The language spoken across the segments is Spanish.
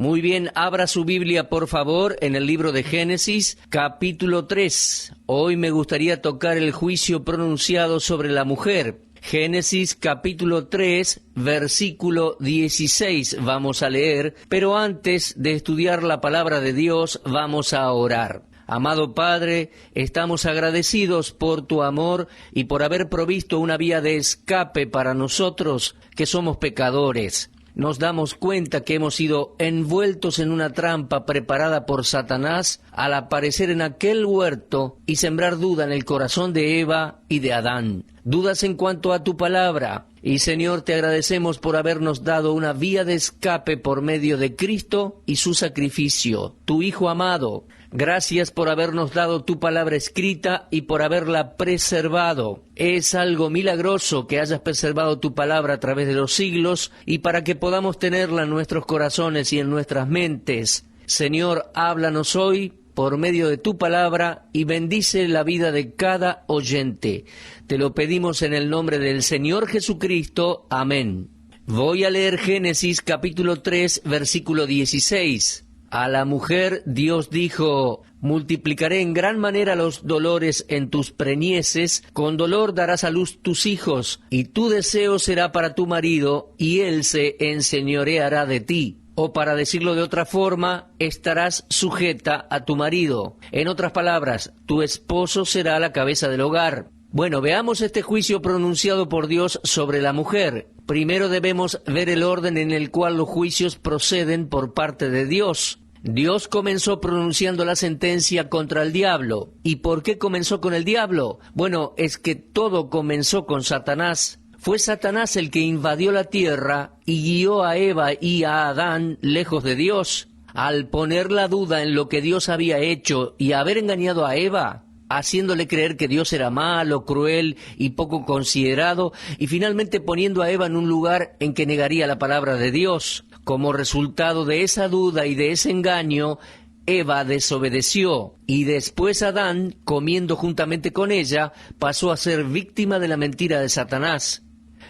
Muy bien, abra su Biblia, por favor, en el libro de Génesis, capítulo 3. Hoy me gustaría tocar el juicio pronunciado sobre la mujer. Génesis, capítulo 3, versículo 16, vamos a leer, pero antes de estudiar la palabra de Dios, vamos a orar. Amado Padre, estamos agradecidos por tu amor y por haber provisto una vía de escape para nosotros, que somos pecadores. Nos damos cuenta que hemos sido envueltos en una trampa preparada por Satanás al aparecer en aquel huerto y sembrar duda en el corazón de Eva y de Adán. Dudas en cuanto a tu palabra. Y Señor, te agradecemos por habernos dado una vía de escape por medio de Cristo y su sacrificio, tu Hijo amado. Gracias por habernos dado tu palabra escrita y por haberla preservado. Es algo milagroso que hayas preservado tu palabra a través de los siglos y para que podamos tenerla en nuestros corazones y en nuestras mentes. Señor, háblanos hoy por medio de tu palabra y bendice la vida de cada oyente. Te lo pedimos en el nombre del Señor Jesucristo. Amén. Voy a leer Génesis capítulo 3, versículo 16. A la mujer Dios dijo: multiplicaré en gran manera los dolores en tus preñeces, con dolor darás a luz tus hijos, y tu deseo será para tu marido, y él se enseñoreará de ti. O para decirlo de otra forma, estarás sujeta a tu marido. En otras palabras, tu esposo será la cabeza del hogar. Bueno, veamos este juicio pronunciado por Dios sobre la mujer. Primero debemos ver el orden en el cual los juicios proceden por parte de Dios. Dios comenzó pronunciando la sentencia contra el diablo. ¿Y por qué comenzó con el diablo? Bueno, es que todo comenzó con Satanás. Fue Satanás el que invadió la tierra y guió a Eva y a Adán lejos de Dios. Al poner la duda en lo que Dios había hecho y haber engañado a Eva, haciéndole creer que Dios era malo, cruel y poco considerado, y finalmente poniendo a Eva en un lugar en que negaría la palabra de Dios. Como resultado de esa duda y de ese engaño, Eva desobedeció, y después Adán, comiendo juntamente con ella, pasó a ser víctima de la mentira de Satanás.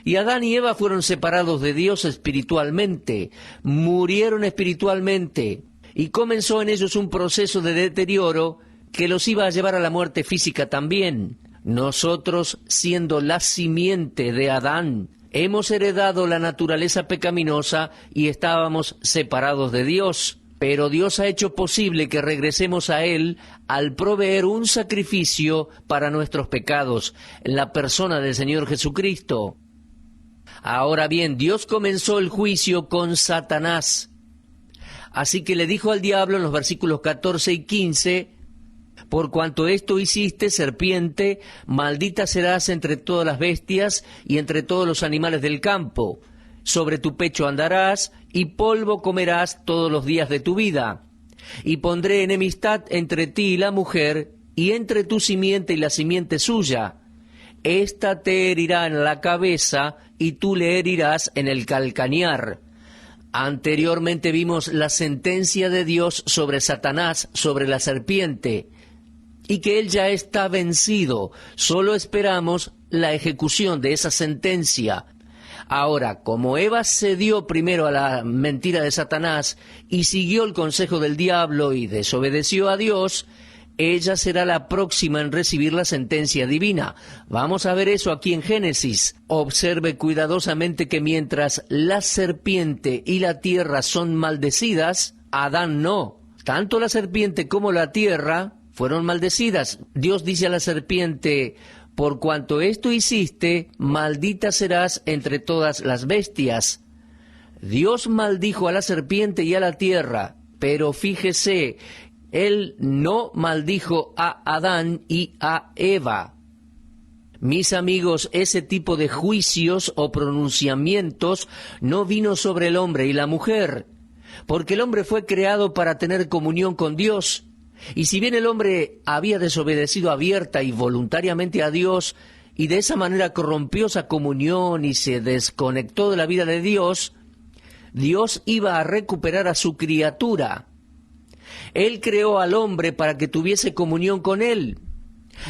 Y Adán y Eva fueron separados de Dios espiritualmente, murieron espiritualmente, y comenzó en ellos un proceso de deterioro que los iba a llevar a la muerte física también. Nosotros, siendo la simiente de Adán, hemos heredado la naturaleza pecaminosa y estábamos separados de Dios. Pero Dios ha hecho posible que regresemos a Él al proveer un sacrificio para nuestros pecados, en la persona del Señor Jesucristo. Ahora bien, Dios comenzó el juicio con Satanás. Así que le dijo al diablo en los versículos 14 y 15: por cuanto esto hiciste, serpiente, maldita serás entre todas las bestias y entre todos los animales del campo. Sobre tu pecho andarás, y polvo comerás todos los días de tu vida. Y pondré enemistad entre ti y la mujer, y entre tu simiente y la simiente suya. Esta te herirá en la cabeza, y tú le herirás en el calcañar. Anteriormente vimos la sentencia de Dios sobre Satanás, sobre la serpiente, y que él ya está vencido. Solo esperamos la ejecución de esa sentencia. Ahora, como Eva cedió primero a la mentira de Satanás y siguió el consejo del diablo y desobedeció a Dios, ella será la próxima en recibir la sentencia divina. Vamos a ver eso aquí en Génesis. Observe cuidadosamente que mientras la serpiente y la tierra son maldecidas, Adán no. Tanto la serpiente como la tierra fueron maldecidas. Dios dice a la serpiente: por cuanto esto hiciste, maldita serás entre todas las bestias. Dios maldijo a la serpiente y a la tierra, pero fíjese, Él no maldijo a Adán y a Eva. Mis amigos, ese tipo de juicios o pronunciamientos no vino sobre el hombre y la mujer, porque el hombre fue creado para tener comunión con Dios. Y si bien el hombre había desobedecido abierta y voluntariamente a Dios, y de esa manera corrompió esa comunión y se desconectó de la vida de Dios, Dios iba a recuperar a su criatura. Él creó al hombre para que tuviese comunión con Él.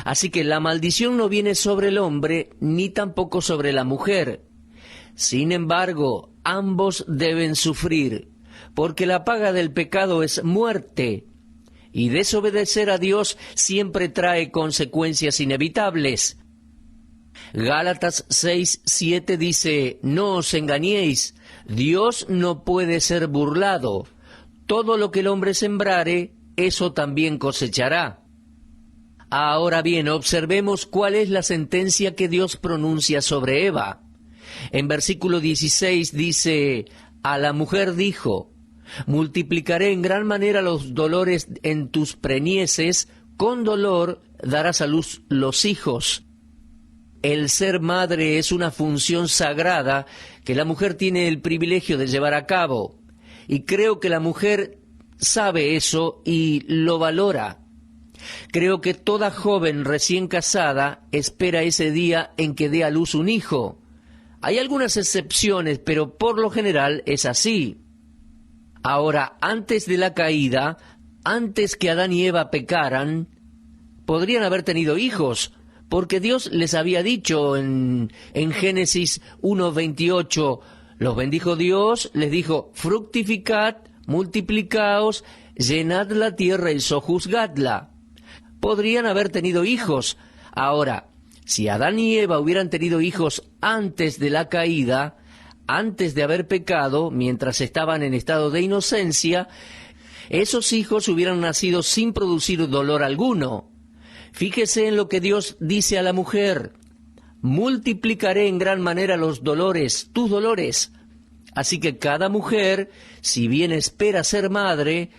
Así que la maldición no viene sobre el hombre, ni tampoco sobre la mujer. Sin embargo, ambos deben sufrir. porque la paga del pecado es muerte, y desobedecer a Dios siempre trae consecuencias inevitables. Gálatas 6:7 dice: no os engañéis, Dios no puede ser burlado. Todo lo que el hombre sembrare, eso también cosechará. Ahora bien, observemos cuál es la sentencia que Dios pronuncia sobre Eva. En versículo 16 dice: a la mujer dijo: multiplicaré en gran manera los dolores en tus preñeces, con dolor darás a luz los hijos. El ser madre es una función sagrada que la mujer tiene el privilegio de llevar a cabo. Y creo que la mujer sabe eso y lo valora. Creo que toda joven recién casada espera ese día en que dé a luz un hijo. Hay algunas excepciones, pero por lo general es así. Ahora, antes de la caída, antes que Adán y Eva pecaran, podrían haber tenido hijos, porque Dios les había dicho en Génesis 1:28, los bendijo Dios, les dijo: fructificad, multiplicaos, llenad la tierra y sojuzgadla. Podrían haber tenido hijos. Ahora, si Adán y Eva hubieran tenido hijos antes de la caída, antes de haber pecado, mientras estaban en estado de inocencia, esos hijos hubieran nacido sin producir dolor alguno. Fíjese en lo que Dios dice a la mujer: multiplicaré en gran manera los dolores, tus dolores. Así que cada mujer, si bien espera ser madre,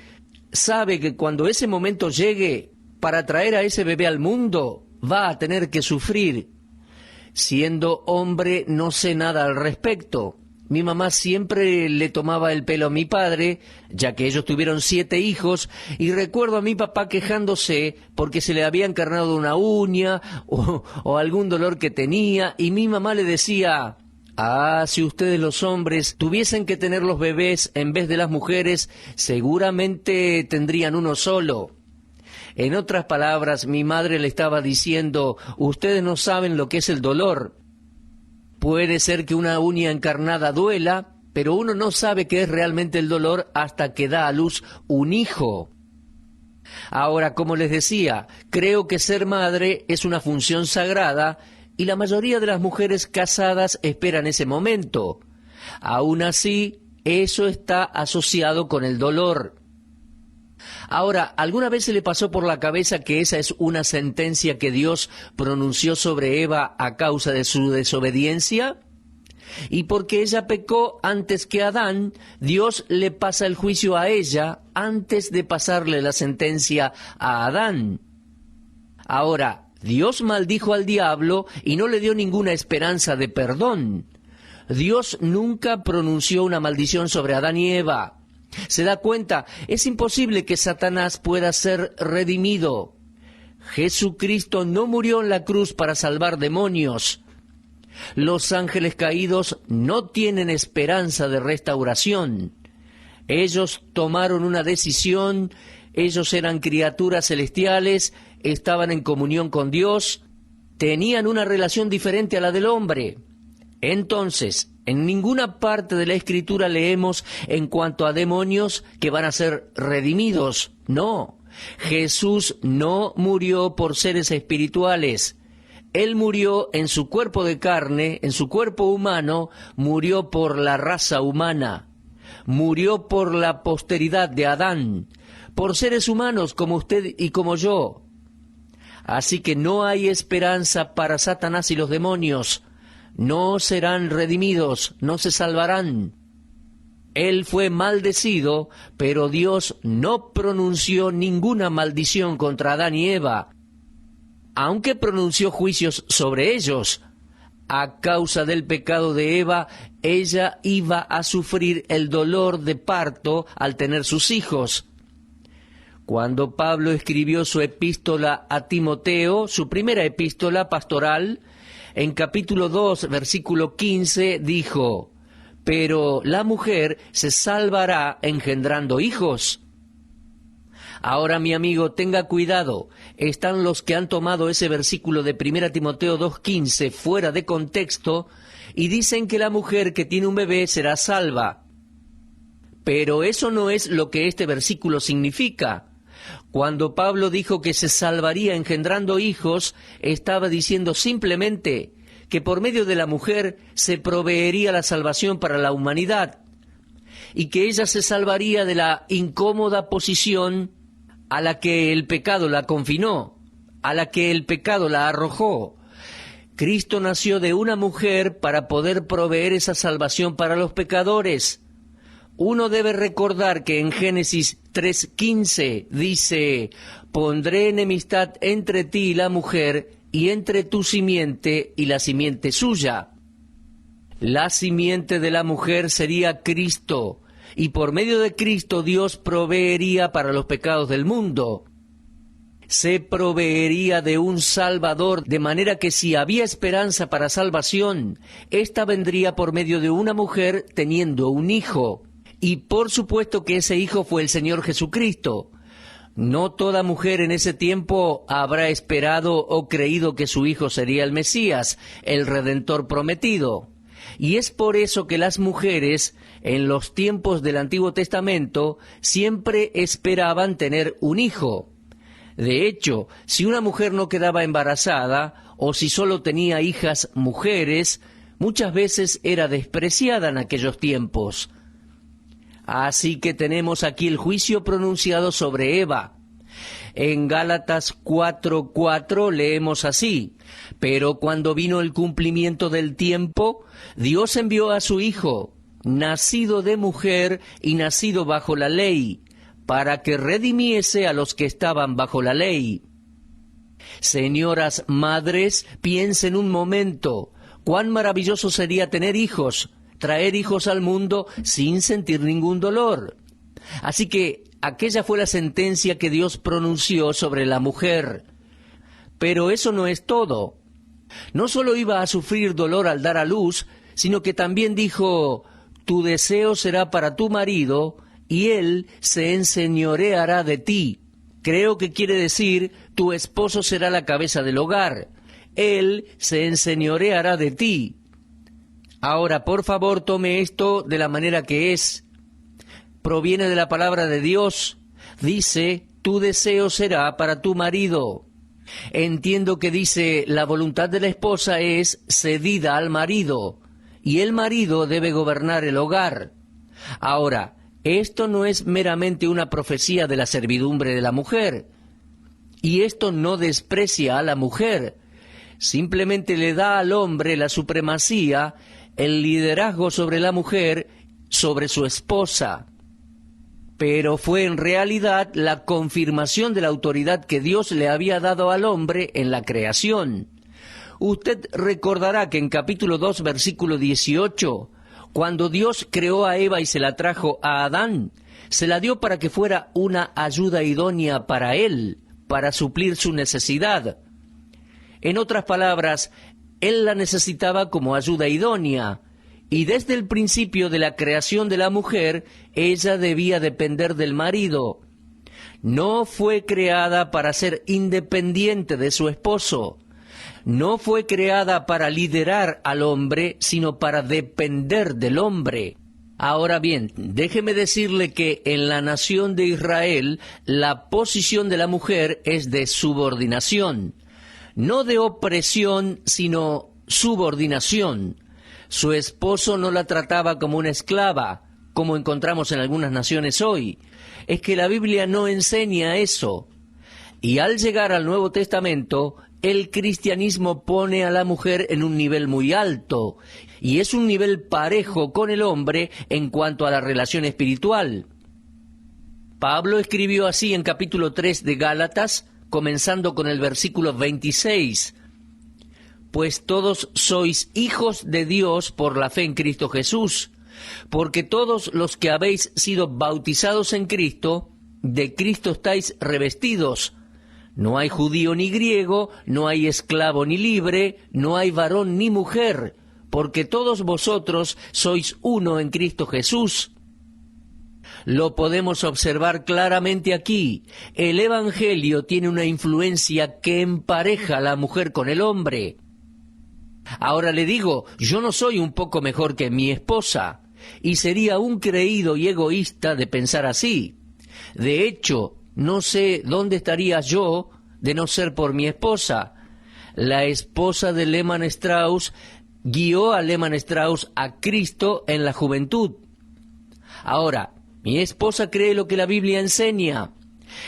sabe que cuando ese momento llegue para traer a ese bebé al mundo, va a tener que sufrir. Siendo hombre, no sé nada al respecto. Mi mamá siempre le tomaba el pelo a mi padre, ya que ellos tuvieron 7 hijos, y recuerdo a mi papá quejándose porque se le había encarnado una uña o algún dolor que tenía, y mi mamá le decía: si ustedes los hombres tuviesen que tener los bebés en vez de las mujeres, seguramente tendrían uno solo. En otras palabras, mi madre le estaba diciendo: ustedes no saben lo que es el dolor. Puede ser que una uña encarnada duela, pero uno no sabe qué es realmente el dolor hasta que da a luz un hijo. Ahora, como les decía, creo que ser madre es una función sagrada y la mayoría de las mujeres casadas esperan ese momento. Aún así, eso está asociado con el dolor. Ahora, ¿alguna vez se le pasó por la cabeza que esa es una sentencia que Dios pronunció sobre Eva a causa de su desobediencia? Y porque ella pecó antes que Adán, Dios le pasa el juicio a ella antes de pasarle la sentencia a Adán. Ahora, Dios maldijo al diablo y no le dio ninguna esperanza de perdón. Dios nunca pronunció una maldición sobre Adán y Eva. ¿Se da cuenta? Es imposible que Satanás pueda ser redimido. Jesucristo no murió en la cruz para salvar demonios. Los ángeles caídos no tienen esperanza de restauración. Ellos tomaron una decisión, ellos eran criaturas celestiales, estaban en comunión con Dios, tenían una relación diferente a la del hombre. Entonces, en ninguna parte de la Escritura leemos en cuanto a demonios que van a ser redimidos. No, Jesús no murió por seres espirituales. Él murió en su cuerpo de carne, en su cuerpo humano, murió por la raza humana. Murió por la posteridad de Adán, por seres humanos como usted y como yo. Así que no hay esperanza para Satanás y los demonios. No serán redimidos, no se salvarán. Él fue maldecido, pero Dios no pronunció ninguna maldición contra Adán y Eva, aunque pronunció juicios sobre ellos. A causa del pecado de Eva, ella iba a sufrir el dolor de parto al tener sus hijos. Cuando Pablo escribió su epístola a Timoteo, su primera epístola pastoral, en capítulo 2, versículo 15, dijo: pero la mujer se salvará engendrando hijos. Ahora, mi amigo, tenga cuidado. Están los que han tomado ese versículo de 1 Timoteo 2:15 fuera de contexto y dicen que la mujer que tiene un bebé será salva. Pero eso no es lo que este versículo significa. Cuando Pablo dijo que se salvaría engendrando hijos, estaba diciendo simplemente que por medio de la mujer se proveería la salvación para la humanidad y que ella se salvaría de la incómoda posición a la que el pecado la confinó, a la que el pecado la arrojó. Cristo nació de una mujer para poder proveer esa salvación para los pecadores. Uno debe recordar que en Génesis 3:15 dice: «Pondré enemistad entre ti y la mujer, y entre tu simiente y la simiente suya». La simiente de la mujer sería Cristo, y por medio de Cristo Dios proveería para los pecados del mundo. Se proveería de un Salvador, de manera que si había esperanza para salvación, ésta vendría por medio de una mujer teniendo un hijo. Y por supuesto que ese hijo fue el Señor Jesucristo. No toda mujer en ese tiempo habrá esperado o creído que su hijo sería el Mesías, el Redentor prometido. Y es por eso que las mujeres, en los tiempos del Antiguo Testamento, siempre esperaban tener un hijo. De hecho, si una mujer no quedaba embarazada, o si solo tenía hijas mujeres, muchas veces era despreciada en aquellos tiempos. Así que tenemos aquí el juicio pronunciado sobre Eva. En Gálatas 4:4 leemos así: «Pero cuando vino el cumplimiento del tiempo, Dios envió a su Hijo, nacido de mujer y nacido bajo la ley, para que redimiese a los que estaban bajo la ley». Señoras madres, piensen un momento, cuán maravilloso sería tener hijos, traer hijos al mundo sin sentir ningún dolor. Así que aquella fue la sentencia que Dios pronunció sobre la mujer. Pero eso no es todo. No solo iba a sufrir dolor al dar a luz, sino que también dijo: «Tu deseo será para tu marido, y él se enseñoreará de ti». Creo que quiere decir: tu esposo será la cabeza del hogar. Él se enseñoreará de ti. Ahora, por favor, tome esto de la manera que es. Proviene de la palabra de Dios. Dice: tu deseo será para tu marido. Entiendo que dice: la voluntad de la esposa es cedida al marido, y el marido debe gobernar el hogar. Ahora, esto no es meramente una profecía de la servidumbre de la mujer, y esto no desprecia a la mujer, simplemente le da al hombre la supremacía, el liderazgo sobre la mujer, sobre su esposa. Pero fue en realidad la confirmación de la autoridad que Dios le había dado al hombre en la creación. Usted recordará que en capítulo 2, versículo 18, cuando Dios creó a Eva y se la trajo a Adán, se la dio para que fuera una ayuda idónea para él, para suplir su necesidad. En otras palabras, él la necesitaba como ayuda idónea, y desde el principio de la creación de la mujer, ella debía depender del marido. No fue creada para ser independiente de su esposo. No fue creada para liderar al hombre, sino para depender del hombre. Ahora bien, déjeme decirle que en la nación de Israel, la posición de la mujer es de subordinación. No de opresión, sino subordinación. Su esposo no la trataba como una esclava, como encontramos en algunas naciones hoy. Es que la Biblia no enseña eso. Y al llegar al Nuevo Testamento, el cristianismo pone a la mujer en un nivel muy alto, y es un nivel parejo con el hombre en cuanto a la relación espiritual. Pablo escribió así en capítulo 3 de Gálatas, comenzando con el versículo 26. «Pues todos sois hijos de Dios por la fe en Cristo Jesús, porque todos los que habéis sido bautizados en Cristo, de Cristo estáis revestidos. No hay judío ni griego, no hay esclavo ni libre, no hay varón ni mujer, porque todos vosotros sois uno en Cristo Jesús». Lo podemos observar claramente aquí. El Evangelio tiene una influencia que empareja a la mujer con el hombre. Ahora le digo, yo no soy un poco mejor que mi esposa. y sería un creído y egoísta de pensar así. De hecho, no sé dónde estaría yo de no ser por mi esposa. La esposa de Lehmann Strauss guió a Lehmann Strauss a Cristo en la juventud. Ahora, mi esposa cree lo que la Biblia enseña.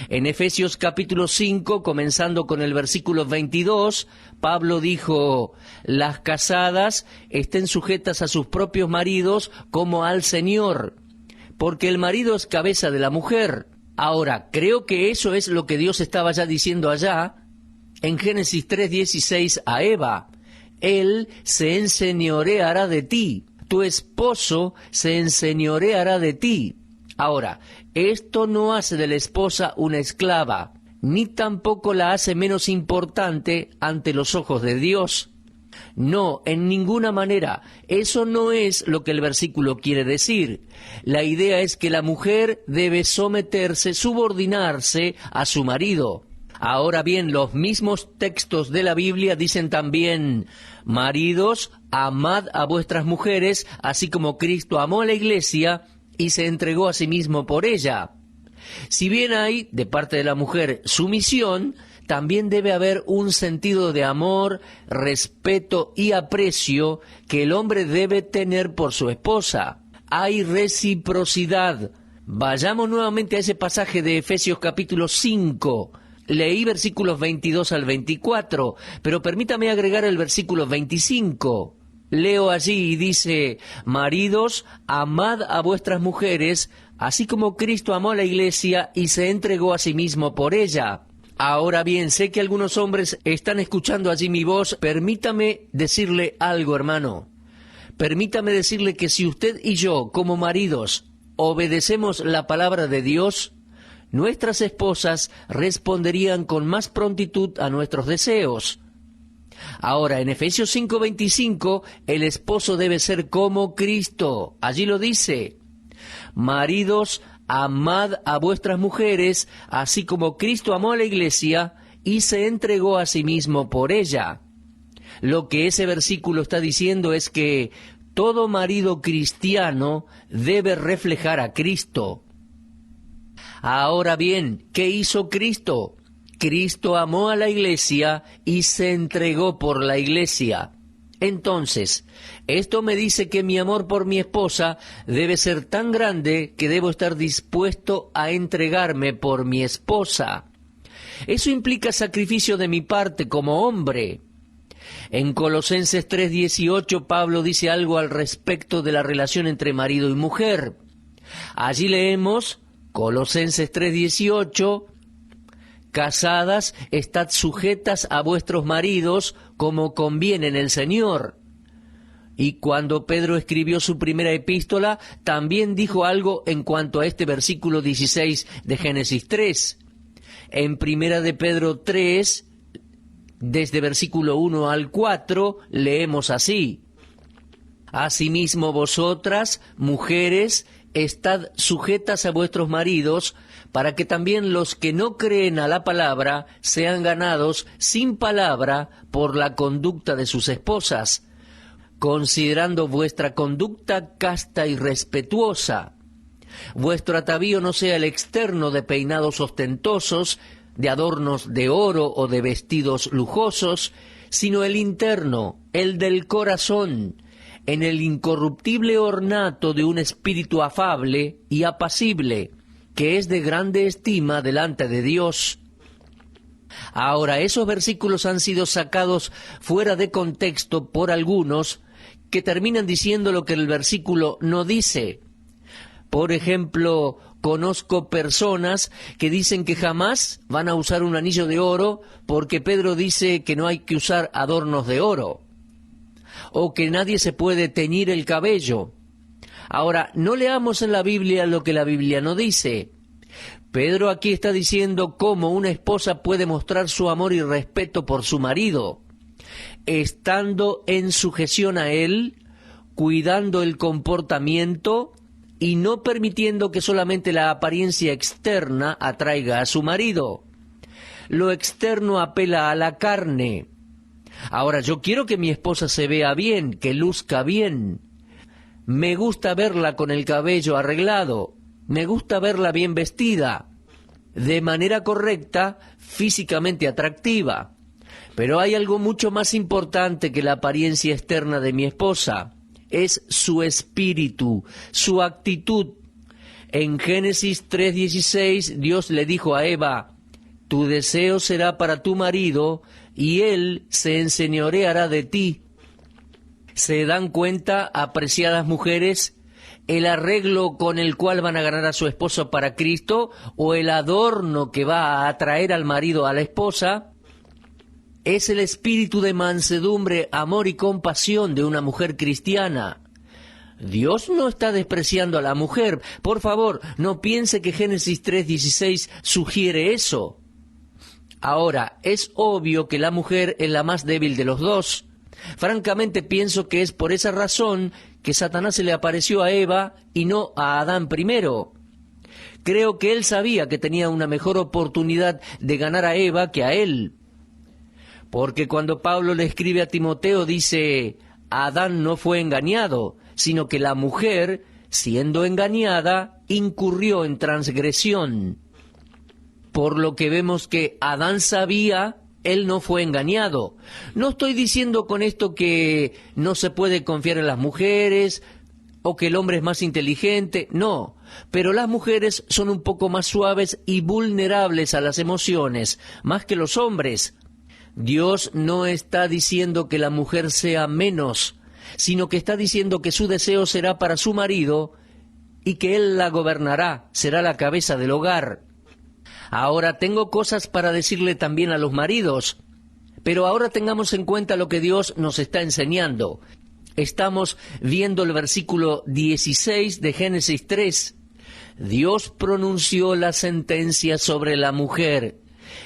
En Efesios capítulo 5, comenzando con el versículo 22, Pablo dijo: las casadas estén sujetas a sus propios maridos como al Señor, porque el marido es cabeza de la mujer. Ahora, creo que eso es lo que Dios estaba ya diciendo allá, en Génesis 3:16 a Eva: Él se enseñoreará de ti, tu esposo se enseñoreará de ti. Ahora, esto no hace de la esposa una esclava, ni tampoco la hace menos importante ante los ojos de Dios. No, en ninguna manera. Eso no es lo que el versículo quiere decir. La idea es que la mujer debe someterse, subordinarse a su marido. Ahora bien, los mismos textos de la Biblia dicen también: maridos, amad a vuestras mujeres, así como Cristo amó a la iglesia y se entregó a sí mismo por ella. Si bien hay, de parte de la mujer, sumisión, también debe haber un sentido de amor, respeto y aprecio que el hombre debe tener por su esposa. Hay reciprocidad. Vayamos nuevamente a ese pasaje de Efesios capítulo 5. Leí versículos 22 al 24, pero permítame agregar el versículo 25. Leo allí y dice: maridos, amad a vuestras mujeres, así como Cristo amó a la iglesia y se entregó a sí mismo por ella. Ahora bien, sé que algunos hombres están escuchando allí mi voz. Permítame decirle algo, hermano. Permítame decirle que si usted y yo, como maridos, obedecemos la palabra de Dios, nuestras esposas responderían con más prontitud a nuestros deseos. Ahora, en Efesios 5:25, el esposo debe ser como Cristo. Allí lo dice: maridos, amad a vuestras mujeres, así como Cristo amó a la iglesia y se entregó a sí mismo por ella. Lo que ese versículo está diciendo es que todo marido cristiano debe reflejar a Cristo. Ahora bien, ¿qué hizo Cristo? Cristo amó a la iglesia y se entregó por la iglesia. Entonces, esto me dice que mi amor por mi esposa debe ser tan grande que debo estar dispuesto a entregarme por mi esposa. Eso implica sacrificio de mi parte como hombre. En Colosenses 3:18, Pablo dice algo al respecto de la relación entre marido y mujer. Allí leemos, Colosenses 3:18, casadas, estad sujetas a vuestros maridos como conviene en el Señor. Y cuando Pedro escribió su primera epístola, también dijo algo en cuanto a este versículo 16 de Génesis 3. En primera de Pedro 3, desde versículo 1 al 4, leemos así: asimismo vosotras, mujeres, estad sujetas a vuestros maridos, para que también los que no creen a la palabra sean ganados sin palabra por la conducta de sus esposas, considerando vuestra conducta casta y respetuosa. Vuestro atavío no sea el externo de peinados ostentosos, de adornos de oro o de vestidos lujosos, sino el interno, el del corazón, en el incorruptible ornato de un espíritu afable y apacible, que es de grande estima delante de Dios. Ahora, esos versículos han sido sacados fuera de contexto por algunos que terminan diciendo lo que el versículo no dice. Por ejemplo, conozco personas que dicen que jamás van a usar un anillo de oro porque Pedro dice que no hay que usar adornos de oro, o que nadie se puede teñir el cabello. Ahora, no leamos en la Biblia lo que la Biblia no dice. Pedro aquí está diciendo cómo una esposa puede mostrar su amor y respeto por su marido, estando en sujeción a él, cuidando el comportamiento y no permitiendo que solamente la apariencia externa atraiga a su marido. Lo externo apela a la carne. Ahora, yo quiero que mi esposa se vea bien, que luzca bien. Me gusta verla con el cabello arreglado, me gusta verla bien vestida, de manera correcta, físicamente atractiva. Pero hay algo mucho más importante que la apariencia externa de mi esposa. Es su espíritu, su actitud. En Génesis 3:16, Dios le dijo a Eva: tu deseo será para tu marido, y él se enseñoreará de ti. ¿Se dan cuenta, apreciadas mujeres, el arreglo con el cual van a ganar a su esposo para Cristo, o el adorno que va a atraer al marido a la esposa? Es el espíritu de mansedumbre, amor y compasión de una mujer cristiana. Dios no está despreciando a la mujer. Por favor, no piense que Génesis 3:16 sugiere eso. Ahora, es obvio que la mujer es la más débil de los dos. Francamente pienso que es por esa razón que Satanás se le apareció a Eva y no a Adán primero. Creo que él sabía que tenía una mejor oportunidad de ganar a Eva que a él. Porque cuando Pablo le escribe a Timoteo dice: Adán no fue engañado, sino que la mujer, siendo engañada, incurrió en transgresión. Por lo que vemos que Adán sabía, él no fue engañado. No estoy diciendo con esto que no se puede confiar en las mujeres o que el hombre es más inteligente, no. Pero las mujeres son un poco más suaves y vulnerables a las emociones, más que los hombres. Dios no está diciendo que la mujer sea menos, sino que está diciendo que su deseo será para su marido y que él la gobernará, será la cabeza del hogar. Ahora tengo cosas para decirle también a los maridos, pero ahora tengamos en cuenta lo que Dios nos está enseñando. Estamos viendo el versículo 16 de Génesis 3. Dios pronunció la sentencia sobre la mujer.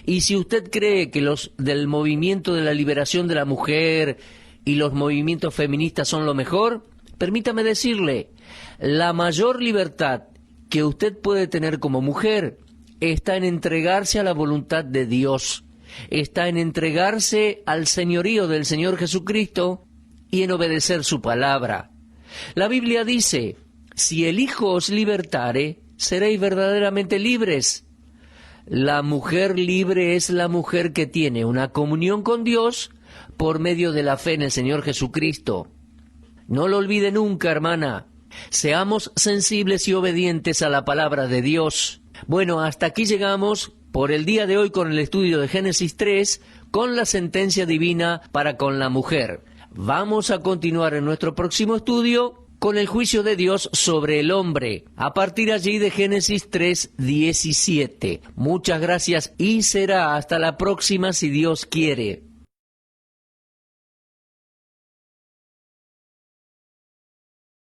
Y si usted cree que los del movimiento de la liberación de la mujer y los movimientos feministas son lo mejor, permítame decirle, la mayor libertad que usted puede tener como mujer está en entregarse a la voluntad de Dios, está en entregarse al señorío del Señor Jesucristo y en obedecer su palabra. La Biblia dice: si el Hijo os libertare, seréis verdaderamente libres. La mujer libre es la mujer que tiene una comunión con Dios por medio de la fe en el Señor Jesucristo. No lo olvide nunca, hermana. Seamos sensibles y obedientes a la palabra de Dios. Bueno, hasta aquí llegamos por el día de hoy con el estudio de Génesis 3, con la sentencia divina para con la mujer. Vamos a continuar en nuestro próximo estudio con el juicio de Dios sobre el hombre, a partir allí de Génesis 3:17. Muchas gracias y será hasta la próxima si Dios quiere.